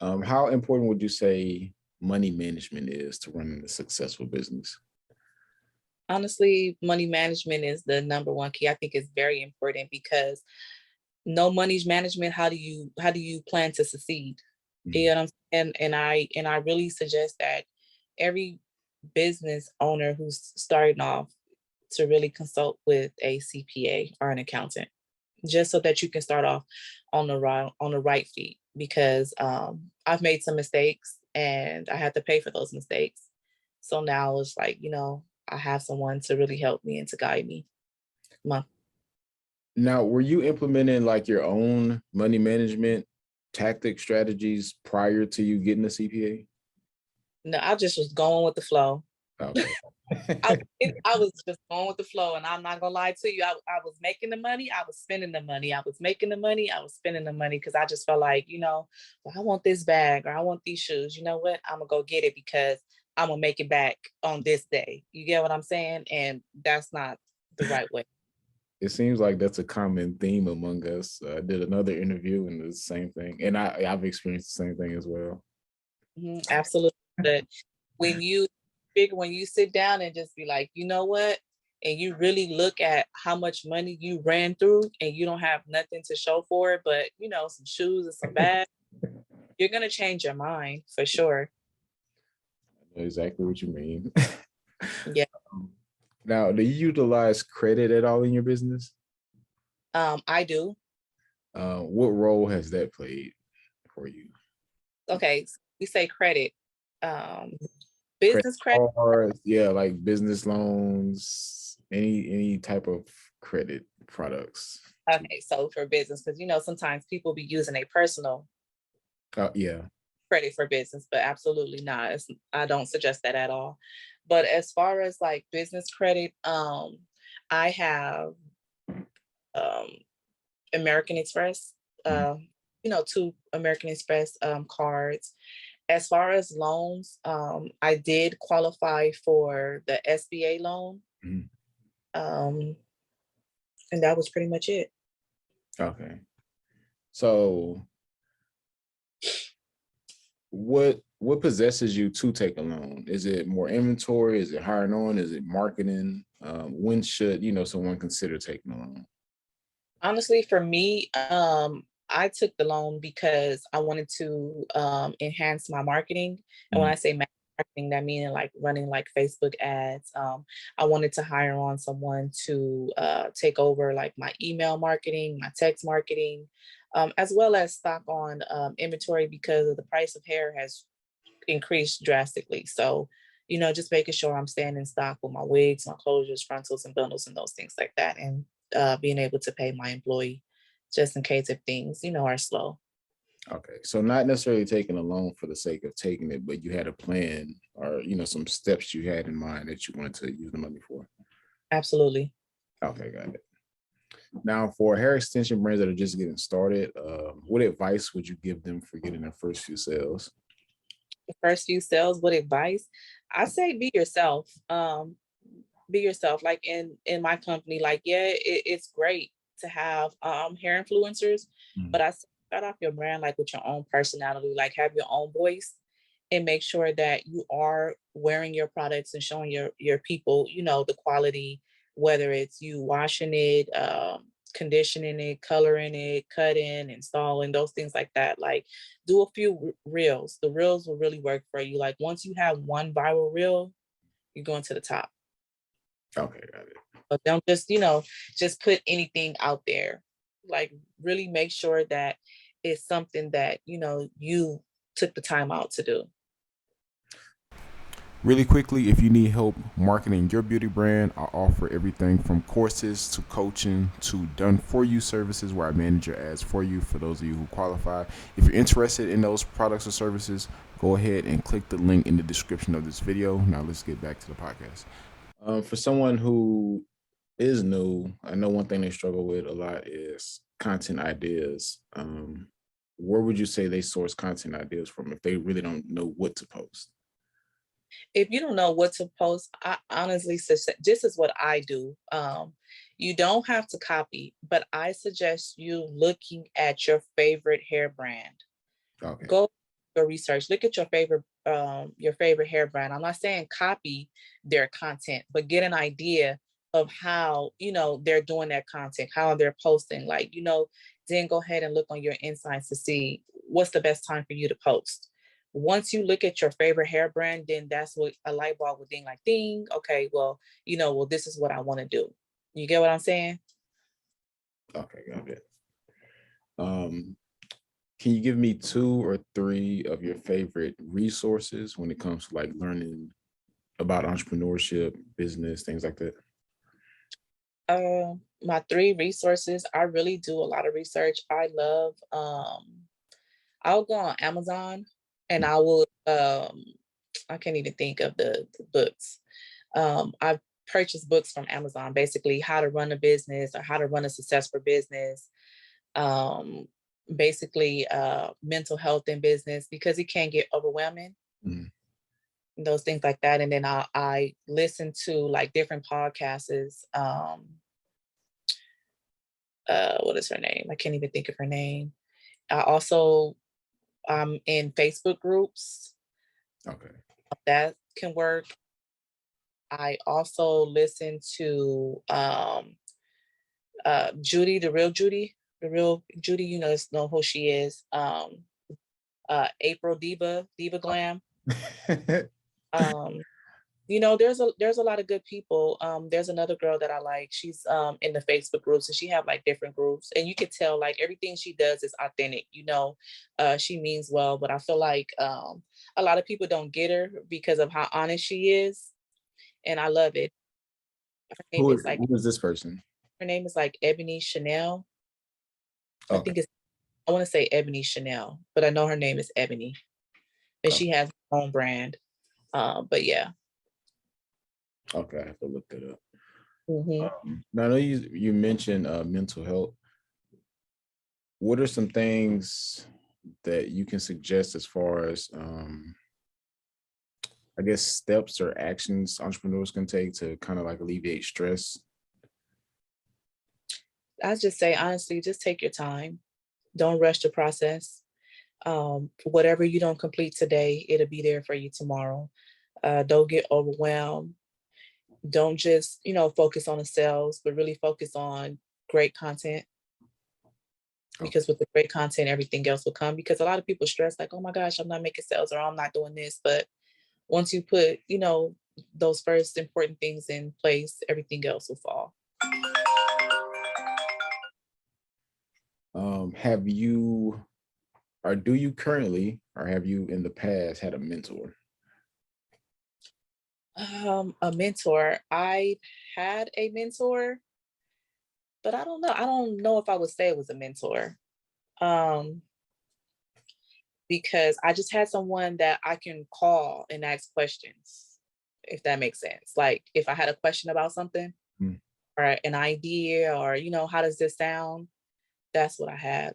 How important would you say money management is to running a successful business? Honestly, money management is the number one key. I think it's very important because no money's management, how do you plan to succeed? You Mhm. know what I'm saying? And I really suggest that every business owner who's starting off to really consult with a CPA or an accountant, just so that you can start off on the right feet. Because I've made some mistakes and I had to pay for those mistakes. So now it's like, I have someone to really help me and to guide me. My, Now, were you implementing like your own money management tactic strategies prior to you getting a CPA? no, I just was going with the flow. Okay. I was just going with the flow, and I'm not gonna lie to you. I was making the money, I was spending the money. I was making the money, I was spending the money because I just felt like, well, I want this bag or I want these shoes. You know what? I'm gonna go get it because I'm gonna make it back on this day. You get what I'm saying? And that's not the right way. It seems like that's a common theme among us. I did another interview and it's the same thing. And I've experienced the same thing as well. Absolutely. But when you sit down and just be like, you know what? And you really look at how much money you ran through and you don't have nothing to show for it, but some shoes and some bags, you're gonna change your mind for sure. I know exactly what you mean. Yeah. Now, do you utilize credit at all in your business? I do. What role has that played for you? Okay. So we say credit. Um, Credit business credit. cards, yeah, like business loans, any type of credit products. Okay, so for business, because sometimes people be using a personal Yeah. credit for business, but absolutely not. I don't suggest that at all. But as far as like business credit, I have um, American Express, Mhm. two American Express cards. As far as loans, I did qualify for the SBA loan, Mhm. um, and that was pretty much it. Okay. So what possesses you to take a loan? Is it more inventory? Is it hiring on? Is it marketing? When should someone consider taking a loan? Honestly, for me, I took the loan because I wanted to enhance my marketing. And when Mhm. I say marketing, that meaning like running like Facebook ads. I wanted to hire on someone to take over like my email marketing, my text marketing, as well as stock on inventory because of the price of hair has increased drastically. So, just making sure I'm staying in stock with my wigs, my closures, frontals, and bundles, and those things like that, and being able to pay my employee just in case if things, are slow. Okay. So not necessarily taking a loan for the sake of taking it, but you had a plan or some steps you had in mind that you wanted to use the money for. Absolutely. Okay, got it. Now, for hair extension brands that are just getting started, what advice would you give them for getting their first few sales? The first few sales, what advice? I say be yourself. Be yourself. Like in my company, like yeah, it's great to have hair influencers, Mhm. but I say start off your brand like with your own personality, like have your own voice and make sure that you are wearing your products and showing your people, the quality, whether it's you washing it, conditioning it, coloring it, cutting, installing, those things like that. Like do a few reels. The reels will really work for you. Like once you have one viral reel, you're going to the top. Okay, got it. But don't just put anything out there. Like really make sure that it's something that, you took the time out to do. Really quickly, if you need help marketing your beauty brand, I offer everything from courses to coaching to done for you services where I manage your ads for you for those of you who qualify. If you're interested in those products or services, go ahead and click the link in the description of this video. Now let's get back to the podcast. For someone who is new, I know one thing they struggle with a lot is content ideas. Where would you say they source content ideas from if they really don't know what to post? If you don't know what to post, I honestly suggest this is what I do. You don't have to copy, but I suggest you looking at your favorite hair brand. Okay. Go your research. Look at your favorite hair brand. I'm not saying copy their content, but get an idea of how, they're doing that content, how they're posting. Like, then go ahead and look on your insights to see what's the best time for you to post. Once you look at your favorite hair brand, then that's what a light bulb would ding, like, ding, okay, well, this is what I want to do. You get what I'm saying? Okay, got it. Can you give me 2 or 3 of your favorite resources when it comes to like learning about entrepreneurship, business, things like that? My 3 resources, I really do a lot of research. I love, I'll go on Amazon and I will, I can't even think of the books. I've purchased books from Amazon, basically how to run a business or how to run a successful business. Um, Basically, mental health in business, because it can get overwhelming. Mhm. Those things like that. And then I listen to like different podcasts. What is her name? I can't even think of her name. I also, in Facebook groups Okay. that can work. I also listen to Judy, the real Judy, know who she is. April Diva Glam. Um, there's a lot of good people. There's another girl that I like. She's in the Facebook groups, and she have like different groups, and you could tell like everything she does is authentic. She means well, but I feel like a lot of people don't get her because of how honest she is, and I love it. Her name is like Who is this person? her name is like Ebony Chanel. I Okay. think I want to say Ebony Chanel, but I know her name is Ebony, and Oh, she has her own brand. But yeah. okay, I have to look that up. Mhm. Now I know you mentioned mental health. What are some things that you can suggest as far as I guess steps or actions entrepreneurs can take to kind of like alleviate stress? I just say honestly, just take your time. Don't rush the process. Whatever you don't complete today, it'll be there for you tomorrow. Don't get overwhelmed. Don't just, focus on the sales, but really focus on great content. Okay. Because with the great content, everything else will come. Because a lot of people stress, like, oh my gosh, I'm not making sales or I'm not doing this. But once you put, those first important things in place, everything else will fall. Have you or do you currently or have you in the past had a mentor? A mentor. I had a mentor, but I don't know. I don't know if I would say it was a mentor. Um, because I just had someone that I can call and ask questions, if that makes sense. Like if I had a question about something Mm. or an idea or, how does this sound? That's what I had.